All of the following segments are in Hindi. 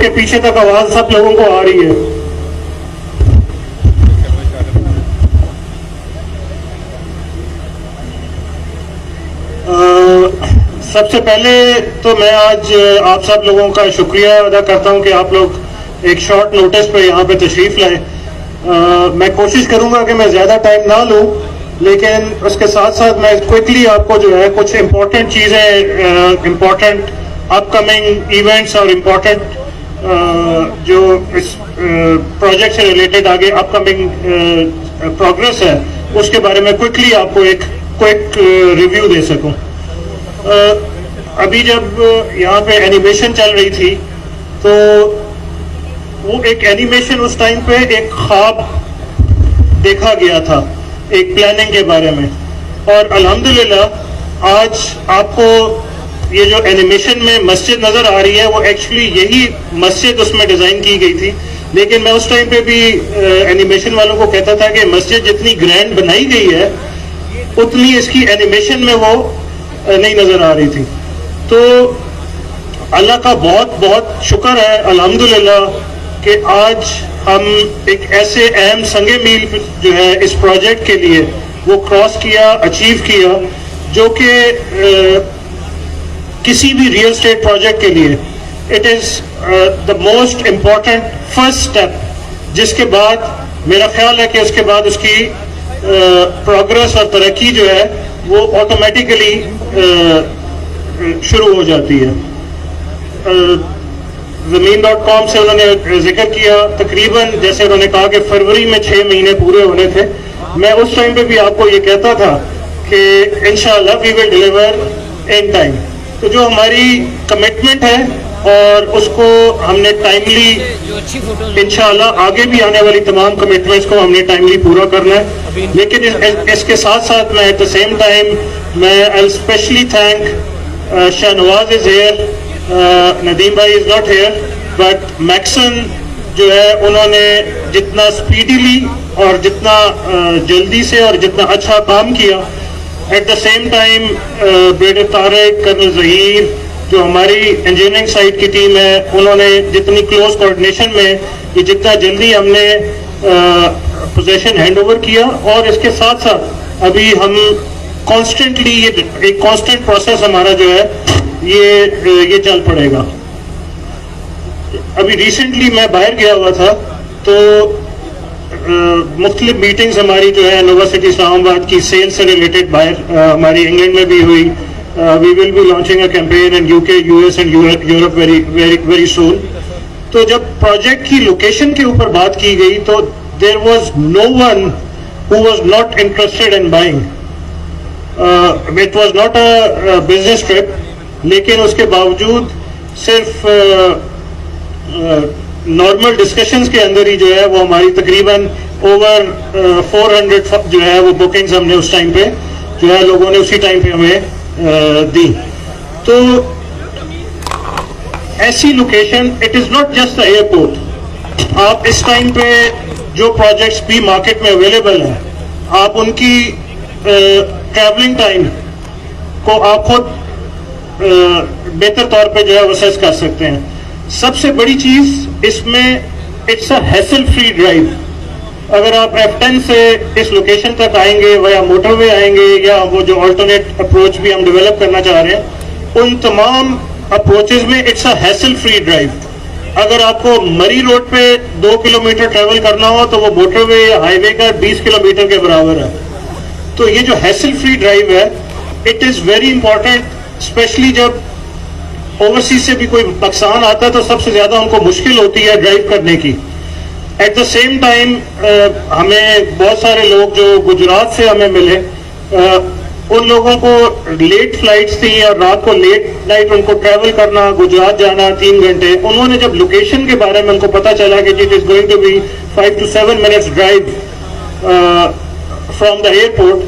के पीछे तक आवाज सब लोगों को आ रही है? सबसे पहले तो मैं आज आप सब लोगों का शुक्रिया अदा करता हूं कि आप लोग एक शॉर्ट नोटिस पे यहाँ पे तशरीफ लाए। मैं कोशिश करूंगा कि मैं ज़्यादा टाइम ना लूं, लेकिन उसके साथ साथ मैं क्विकली आपको जो है कुछ इम्पोर्टेंट चीज़ें, इम्पोर्टेंट अपकमिंग इवेंट्स और इम्पोर्टेंट जो इस प्रोजेक्ट से रिलेटेड आगे अपकमिंग प्रोग्रेस है उसके बारे में क्विकली आपको एक क्विक रिव्यू दे सकूं। अभी जब यहाँ पे एनिमेशन चल रही थी तो वो एक एनिमेशन उस टाइम पे एक ख्वाब देखा गया था एक प्लानिंग के बारे में, और अल्हम्दुलिल्लाह आज आपको ये जो एनिमेशन में मस्जिद नज़र आ रही है वो एक्चुअली यही मस्जिद उसमें डिज़ाइन की गई थी। लेकिन मैं उस टाइम पे भी एनिमेशन वालों को कहता था कि मस्जिद जितनी ग्रैंड बनाई गई है उतनी इसकी एनिमेशन में वो नहीं नज़र आ रही थी। तो अल्लाह का बहुत बहुत शुक्र है अल्हम्दुलिल्लाह कि आज हम एक ऐसे अहम संगे मील जो है इस प्रोजेक्ट के लिए वो क्रॉस किया, अचीव किया, जो कि किसी भी रियल स्टेट प्रोजेक्ट के लिए it is the most important first step, जिसके बाद मेरा ख्याल है कि उसके बाद उसकी प्रोग्रेस और तरक्की जो है वो ऑटोमेटिकली शुरू हो जाती है। ज़मीन.com से उन्होंने जिक्र किया, तकरीबन जैसे उन्होंने कहा कि फरवरी में 6 महीने पूरे होने थे। मैं उस टाइम पे भी आपको ये कहता था कि इंशाअल्लाह we will deliver in time. तो जो हमारी कमिटमेंट है और उसको हमने टाइमली इंशाअल्लाह आगे भी आने वाली तमाम कमिटमेंट्स को हमने टाइमली पूरा करना है। लेकिन इसके साथ साथ मैं एट द सेम टाइम मैं I specially thank Shahnawaz is here, Nadeem भाई इज नॉट हेयर, बट मैक्सन जो है उन्होंने जितना स्पीडीली और जितना जल्दी से और जितना अच्छा काम किया, at the same time brigadier Tariq, colonel Zaheer जो हमारी इंजीनियरिंग साइड की टीम है, उन्होंने जितनी क्लोज कोऑर्डिनेशन में ये जितना जल्दी हमने पोजीशन हैंड ओवर किया, और इसके साथ साथ अभी हम कॉन्स्टेंटली ये एक कॉन्स्टेंट प्रोसेस हमारा जो है ये चल पड़ेगा। अभी रिसेंटली मैं बाहर गया हुआ था तो मुख्तलिफ मीटिंग्स हमारी जो है यूनिवर्सिटी इस्लामाबाद की सेल्स से रिलेटेड बाहर हमारी इंग्लैंड में भी हुई। We will be launching a campaign in UK, US and Europe very very very soon. तो जब प्रोजेक्ट की लोकेशन के ऊपर बात की गई तो there was no one who was not interested in buying. It was not a business trip, लेकिन उसके बावजूद सिर्फ नॉर्मल डिस्कशंस के अंदर ही जो है वो हमारी तकरीबन ओवर 400 जो है वो बुकिंग्स हमने उस टाइम पे जो है लोगों ने उसी टाइम पे हमें दी। तो ऐसी location, it is not just the airport. आप इस टाइम पे जो प्रोजेक्ट्स भी मार्केट में अवेलेबल हैं, आप उनकी ट्रैवलिंग टाइम को आप खुद बेहतर तौर पे जो है असेस कर सकते हैं। सबसे बड़ी चीज़ इसमें, it's a hassle free drive. अगर आप F10 से इस लोकेशन तक आएंगे या मोटरवे आएंगे या वो जो अल्टरनेट अप्रोच भी हम डेवलप करना चाह रहे हैं, उन तमाम अप्रोचेस में it's a hassle free drive. अगर आपको मरी रोड पे 2 किलोमीटर ट्रेवल करना हो तो वो मोटरवे या हाईवे का 20 किलोमीटर के बराबर है। तो ये जो हैसल फ्री ड्राइव है, it is very important, specially जब ओवरसीज से भी कोई नुकसान आता है तो सबसे ज़्यादा उनको मुश्किल होती है ड्राइव करने की। एट द सेम टाइम हमें बहुत सारे लोग जो गुजरात से हमें मिले, उन लोगों को लेट फ्लाइट्स थी और रात को लेट नाइट उनको ट्रैवल करना, गुजरात जाना 3 घंटे। उन्होंने जब लोकेशन के बारे में उनको पता चला कि it is going to be 5 to 7 minutes drive from the airport,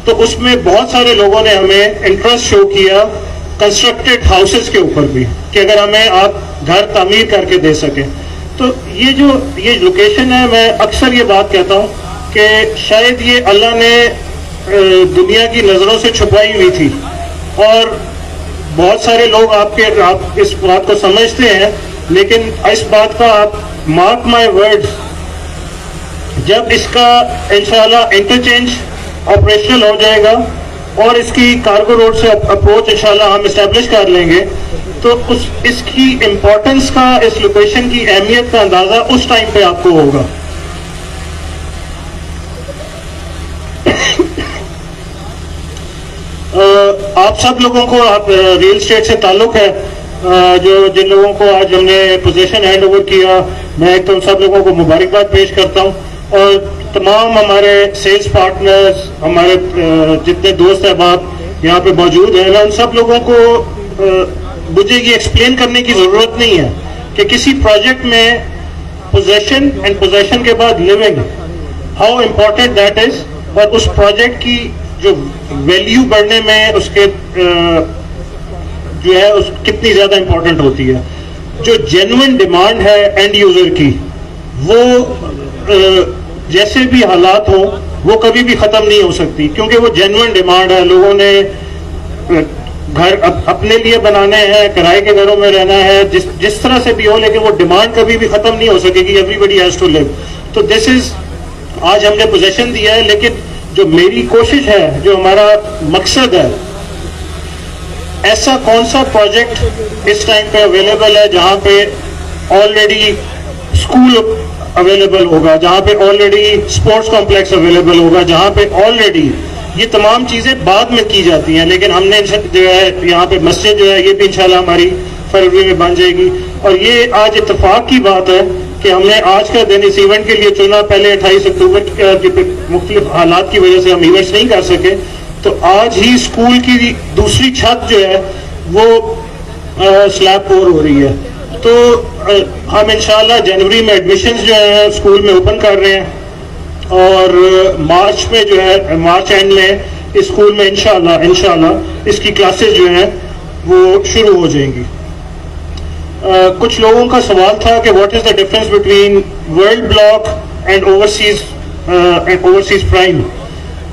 तो उसमें बहुत सारे लोगों ने हमें इंटरेस्ट शो किया कंस्ट्रक्टेड हाउसेस के ऊपर भी, कि अगर हमें आप घर तामीर करके दे सकें। तो ये लोकेशन है, मैं अक्सर ये बात कहता हूँ कि शायद ये अल्लाह ने दुनिया की नज़रों से छुपाई हुई थी, और बहुत सारे लोग आप इस बात को समझते हैं लेकिन इस बात का आप मार्क माय वर्ड्स, जब इसका इंशाल्लाह इंटरचेंज ऑपरेशनल हो जाएगा और इसकी कार्गो रोड से अप्रोच इंशाल्लाह हम इस्टेब्लिश कर लेंगे, तो उस इसकी इम्पोर्टेंस का, इस लोकेशन की अहमियत का अंदाजा उस टाइम पे आपको होगा। आप सब लोगों को, आप रियल एस्टेट से ताल्लुक है, जो जिन लोगों को आज हमने पोजीशन हैंड ओवर किया, मैं तो सब लोगों को मुबारकबाद पेश करता हूं। और तमाम हमारे सेल्स पार्टनर्स, हमारे जितने दोस्त अहबाब यहाँ पे मौजूद हैं, उन सब लोगों को मुझे ये एक्सप्लेन करने की ज़रूरत नहीं है कि किसी प्रोजेक्ट में पोजेशन एंड पोजेशन के बाद living, how important that is, और उस प्रोजेक्ट की जो वैल्यू बढ़ने में उसके जो है उस कितनी ज़्यादा इम्पोर्टेंट होती है। जो जेन्युइन डिमांड है एंड यूज़र की, वो जैसे भी हालात हो वो कभी भी ख़त्म नहीं हो सकती, क्योंकि वो जेन्युइन डिमांड है। लोगों ने घर अपने लिए बनाने हैं, किराए के घरों में रहना है, जिस तरह से भी हो, लेकिन वो डिमांड कभी भी ख़त्म नहीं हो सकेगी। Everybody has to live. तो दिस इज़, आज हमने पोजीशन दिया है, लेकिन जो मेरी कोशिश है, जो हमारा मकसद है, ऐसा कौन सा प्रोजेक्ट इस टाइम पे अवेलेबल है जहां पे ऑलरेडी स्कूल अवेलेबल होगा, जहां पे ऑलरेडी स्पोर्ट्स कॉम्प्लेक्स अवेलेबल होगा, जहां पे ऑलरेडी ये तमाम चीजें बाद में की जाती हैं, लेकिन हमने जो है यहाँ पे मस्जिद जो है ये भी इंशाल्लाह हमारी फरवरी में बन जाएगी। और ये आज इत्तेफाक की बात है कि हमने आज का दिन इस इवेंट के लिए चुना। पहले 28 अक्टूबर के मुख्तलिफ हालात की वजह से हम इवेंट्स नहीं कर सके, तो आज ही स्कूल की दूसरी छत जो है वो स्लैब पोर हो रही है। तो हम इंशाल्लाह जनवरी में एडमिशन्स जो है स्कूल में ओपन कर रहे हैं, और मार्च में जो है, मार्च एंड में इस स्कूल में इंशाल्लाह इसकी क्लासेस जो हैं वो शुरू हो जाएंगी। कुछ लोगों का सवाल था कि what is the difference between world block and overseas prime.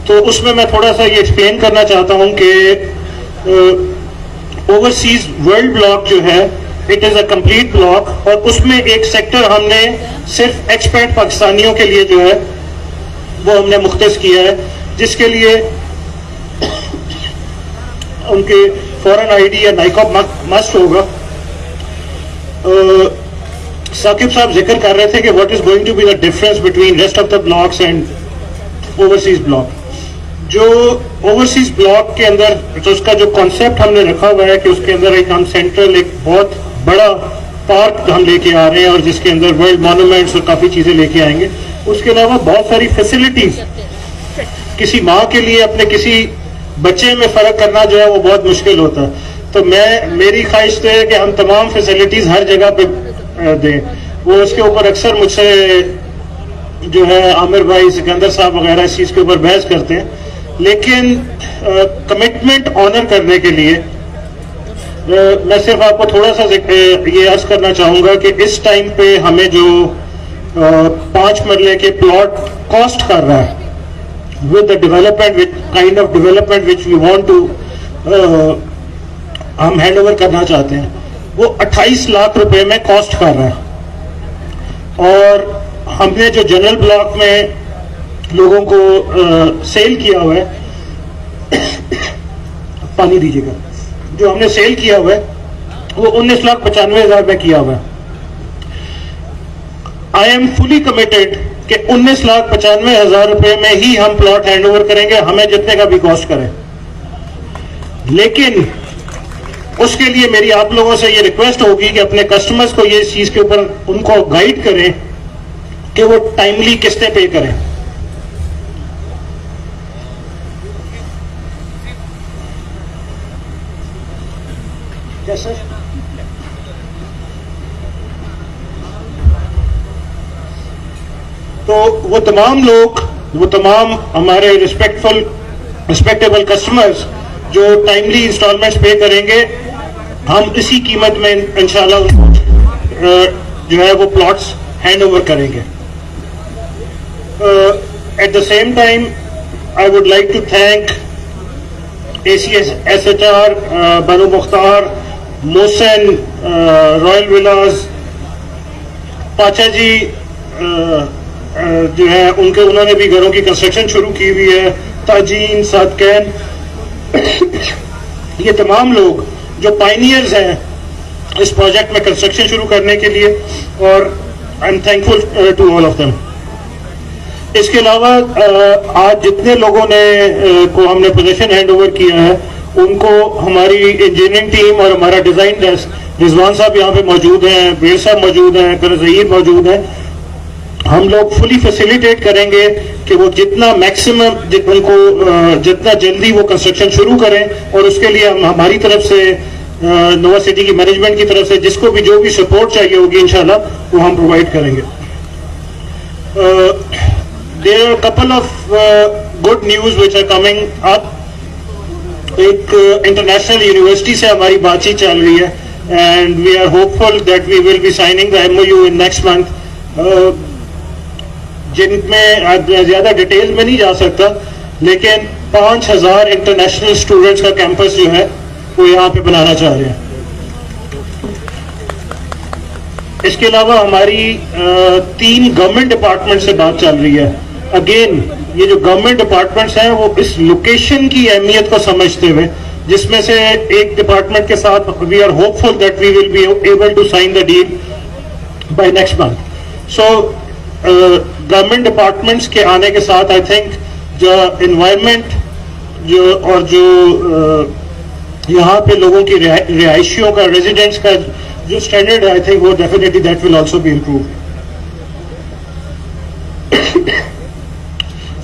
तो उसमें मैं थोड़ा सा ये एक्सप्लेन करना चाहता हूँ कि ओवरसीज वर्ल्ड ब्लॉक जो है, it is a complete block, और उसमें एक सेक्टर हमने सिर्फ एक्सपर्ट पाकिस्तानियों के लिए जो है वो हमने मुख्तस किया है, जिसके लिए उनके फॉरेन आईडी या नाइकॉब मस्ट होगा। साकिब साहब जिक्र कर रहे थे कि what is going to be the difference between rest of the blocks and overseas block. जो ओवरसीज ब्लॉक के अंदर, तो उसका जो कॉन्सेप्ट हमने रखा हुआ है कि उसके अंदर एक हम सेंट्रल, एक बहुत बड़ा पार्क हम लेके आ रहे हैं, और जिसके अंदर वर्ल्ड मॉन्यूमेंट्स और काफ़ी चीज़ें लेके आएंगे। उसके अलावा बहुत सारी फैसिलिटीज, किसी माँ के लिए अपने किसी बच्चे में फ़र्क करना जो है वो बहुत मुश्किल होता है। तो मेरी ख्वाहिश तो है कि हम तमाम फैसिलिटीज़ हर जगह पे दें। वो उसके ऊपर अक्सर मुझसे जो है आमिर भाई, सिकंदर साहब वगैरह इस चीज़ के ऊपर बहस करते हैं, लेकिन कमिटमेंट ऑनर करने के लिए मैं सिर्फ आपको थोड़ा सा ये अर्ज करना चाहूँगा कि इस टाइम पे हमें जो 5 मरले के प्लॉट कॉस्ट कर रहा है, with the development, with kind of development which we want to हम हैंड ओवर करना चाहते हैं, वो 28 लाख रुपए में कॉस्ट कर रहा है। और हमने जो जनरल ब्लॉक में लोगों को सेल किया हुआ है पानी दीजिएगा, जो हमने सेल किया हुआ है वो 19,95,000 में किया हुआ है। आई एम फुली कमिटेड कि 19,95,000 रुपए में ही हम प्लॉट हैंड ओवर करेंगे, हमें जितने का भी कॉस्ट करें। लेकिन उसके लिए मेरी आप लोगों से ये रिक्वेस्ट होगी कि अपने कस्टमर्स को ये इस चीज के ऊपर उनको गाइड करें कि वो टाइमली किस्तें पे करें। सर तो वो तमाम हमारे रिस्पेक्टेबल कस्टमर्स जो टाइमली इंस्टॉलमेंट्स पे करेंगे, हम इसी कीमत में इंशाल्लाह जो है वो प्लॉट्स हैंड ओवर करेंगे। At the same time I would like to thank ACS SHR, Banu Mukhtar, Mohsin, Royal Vilas, Pacha ji जो है उन्होंने भी घरों की कंस्ट्रक्शन शुरू की हुई है, ताजीन, सादकैन, ये तमाम लोग जो पायनियर्स हैं इस प्रोजेक्ट में कंस्ट्रक्शन शुरू करने के लिए, और I am thankful to all of them. इसके अलावा आज जितने लोगों ने को हमने पोजीशन हैंड ओवर किया है उनको हमारी इंजीनियरिंग टीम और हमारा डिजाइन डेस्क, रिजवान साहब यहाँ पे मौजूद हैं, बेर साहब मौजूद हैं, करज़हीर मौजूद हैं, हम लोग फुली फैसिलिटेट करेंगे कि वो जितना मैक्सिमम उनको जितना जल्दी वो कंस्ट्रक्शन शुरू करें, और उसके लिए हम हमारी तरफ से नोवा सिटी की मैनेजमेंट की तरफ से जिसको भी जो भी सपोर्ट चाहिए होगी इंशाल्लाह वो हम प्रोवाइड करेंगे। There are couple of good news which are coming up. एक इंटरनेशनल यूनिवर्सिटी से हमारी बातचीत चल रही है and we are hopeful that we will be signing the MOU in next month, जिनमें ज्यादा डिटेल में नहीं जा सकता, लेकिन 5000 इंटरनेशनल स्टूडेंट्स का कैंपस जो है वो यहाँ पे बनाना चाह रहे हैं। इसके अलावा हमारी 3 गवर्नमेंट डिपार्टमेंट से बात चल रही है। अगेन ये जो गवर्नमेंट डिपार्टमेंट्स हैं वो इस लोकेशन की अहमियत को समझते हुए, जिसमें से एक डिपार्टमेंट के साथ we are hopeful that we will be able to sign the deal by next month. So government departments के आने के साथ आई थिंक जो एनवायरनमेंट जो यहाँ पे लोगों की रिहायशियों का, रेजिडेंट्स का जो स्टैंडर्ड है, आई थिंक वो definitely that will also be improve.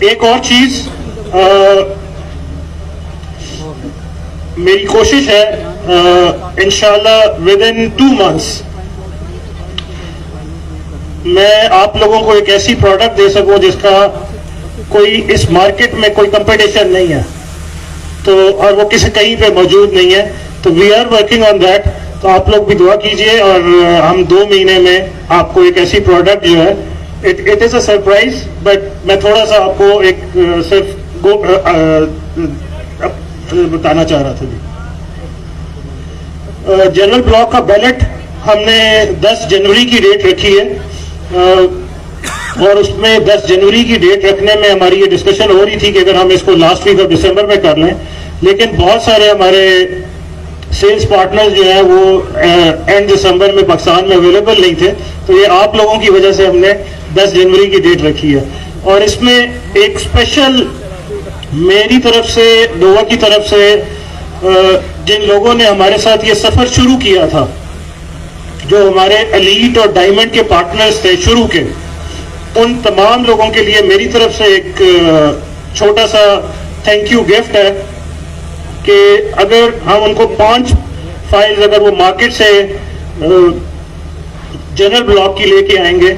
एक और चीज मेरी कोशिश है इंशाल्लाह विद इन 2 months मैं आप लोगों को एक ऐसी प्रोडक्ट दे सकूं जिसका कोई इस मार्केट में कोई कंपटीशन नहीं है, तो और वो किसी कहीं पे मौजूद नहीं है। तो we are working on that. तो आप लोग भी दुआ कीजिए और हम 2 महीने में आपको एक ऐसी प्रोडक्ट जो है, it is a surprise, but मैं थोड़ा सा आपको एक सिर्फ बताना चाह रहा था। जनरल ब्लॉक का बैलेट हमने 10 जनवरी की डेट रखी है, और उसमें 10 जनवरी की डेट रखने में हमारी ये डिस्कशन हो रही थी कि अगर हम इसको लास्ट वीक ऑफ दिसंबर में कर लें, लेकिन बहुत सारे हमारे सेल्स पार्टनर्स जो है वो एंड दिसंबर में पाकिस्तान में अवेलेबल नहीं थे, तो ये आप लोगों की वजह से हमने 10 जनवरी की डेट रखी है। और इसमें एक स्पेशल मेरी तरफ से, नोवा की तरफ से, जिन लोगों ने हमारे साथ ये सफर शुरू किया था, जो हमारे एलीट और डायमंड के पार्टनर्स थे शुरू के, उन तमाम लोगों के लिए मेरी तरफ से एक छोटा सा थैंक यू गिफ्ट है कि अगर हम उनको 5 फाइल्स अगर वो मार्केट से जनरल ब्लॉक की लेके आएंगे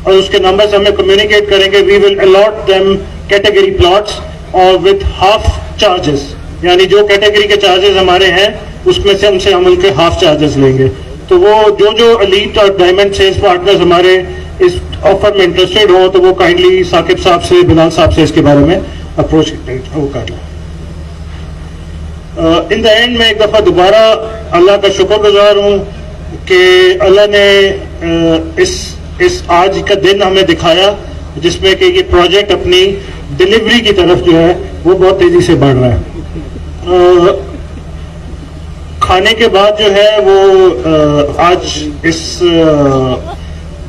और उसके नंबर्स हमें कम्युनिकेट करेंगे, we will allot them category plots और विद हाफ चार्जेस, यानी जो कैटेगरी के चार्जेस हमारे हैं उसमें से हम उनके हाफ चार्जेस लेंगे। तो वो जो एलीट और डायमंड सेल्स पार्टनर्स हमारे इस ऑफर में इंटरेस्टेड हो तो वो काइंडली साकिब साहब से, बिलाल साहब से इसके बारे में अप्रोच वो कर लें। इन द एंड मैं एक दफ़ा दोबारा अल्लाह का शुक्रगुजार हूँ कि अल्लाह ने इस आज का दिन हमें दिखाया जिसमें कि ये प्रोजेक्ट अपनी डिलीवरी की तरफ जो है वो बहुत तेज़ी से बढ़ रहा है। खाने के बाद जो है वो आज इस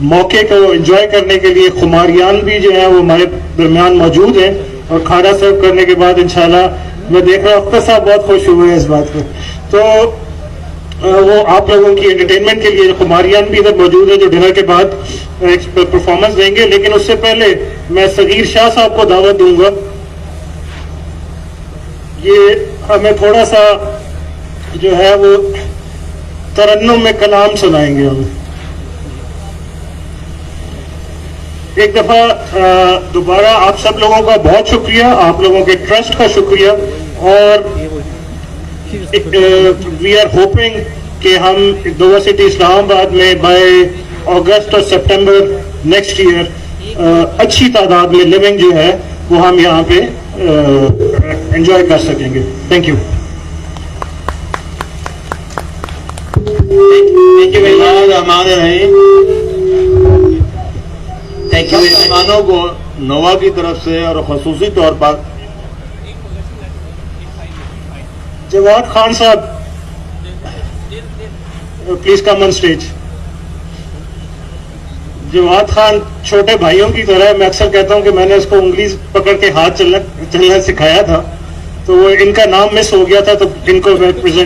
मौके को एंजॉय करने के लिए खुमारियान भी जो है वो हमारे दरमियान मौजूद है, और खाना सर्व करने के बाद इंशाल्लाह मैं देख रहा हूँ अख्तर साहब बहुत खुश हुए हैं इस बात को, तो वो आप लोगों की एंटरटेनमेंट के लिए खुमारियान भी इधर मौजूद है जो डिनर के बाद एक परफॉर्मेंस देंगे। लेकिन उससे पहले मैं सगीर शाह साहब को दावत दूंगा, ये हमें थोड़ा सा जो है वो तरन्नुम में कलाम सुनाएंगे। हम एक दफा दोबारा आप सब लोगों का बहुत शुक्रिया, आप लोगों के ट्रस्ट का शुक्रिया, और वी आर होपिंग कि हम नोवा सिटी इस्लामाबाद में बाय अगस्त और सितंबर नेक्स्ट ईयर अच्छी तादाद में लिविंग जो है वो हम यहाँ पे एंजॉय कर सकेंगे। Thank you. Thank you very much. सब मेहमानों को नोवा की तरफ से और खसूसी तौर पर जवाद खान साहब, please come on stage. Jawad Khan छोटे भाइयों की तरह, मैं अक्सर कहता हूं कि मैंने उसको उंगली पकड़ के हाथ चलना सिखाया था, तो वो इनका नाम मिस हो गया था, तो इनको मैं प्रेजेंट